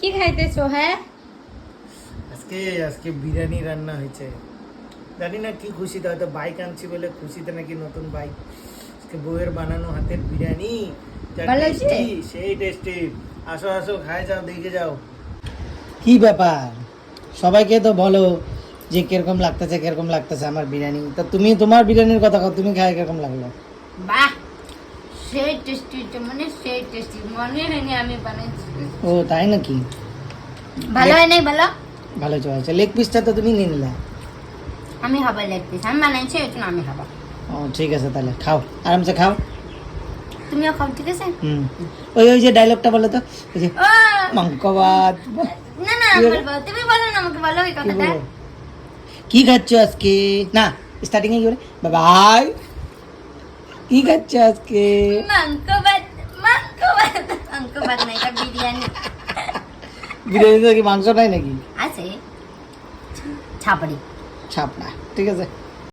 কি খাইতেছো? হ্যাঁ, আজকে আজকে বিরিয়ানি রান্না হয়েছে। জানি না কি খুশিতে, হয়তো বাইক আনছি বলে খুশিতে নাকি নতুন বাইক। আজকে বউয়ের বানানো হাতের বিরিয়ানি, যা ভালো হয়েছে? টেস্টি, সেই টেস্টি। আসো আসো, খাই যাও, দেখে যাও। কি ব্যাপার, সবাইকে তো বলো যে কিরকম লাগতেছে আমার বিরিয়ানি। তা তুমি তোমার বিরিয়ানির কথা কও, তুমি খাই কিরকম লাগলো? বাহ, সেই টেস্টি, মানে সেই টেস্টি, মনে হয়নি আমি বানাইছি। ও তাই নাকি? ভালো হয় নাই? ভালো, ভালো চলেছে। লেগ পিসটা তো তুমি নিয়ে নিলে। আমি খাবার লাগতেছি, আমি বানাইছি, এই জন্য আমি খাবার। ও ঠিক আছে, তাহলে খাও, আরামসে খাও। তুমিও খাও, ঠিক আছে? হুম, ওই ওই যে ডায়লগটা বলো তো, ওই যে ও, মাংকবাদ। না না, কি হলো? বলবো, তুমি বলো না আমাকে, বলো ওই কি কথাটা। বলবো? কি খাচ্ছ আজকে? না, স্টার্টিং এ কি বলে? বাবাই, কি খাচ্ছ আজকে? মাংকবাদ, মাংকবাদ, মাংকবাদ না, এটা বিরিয়ানি বিরিয়ানিতে কি মাংস নাই নাকি? আছে, ছাপড়ি। ছাপ না, ঠিক আছে।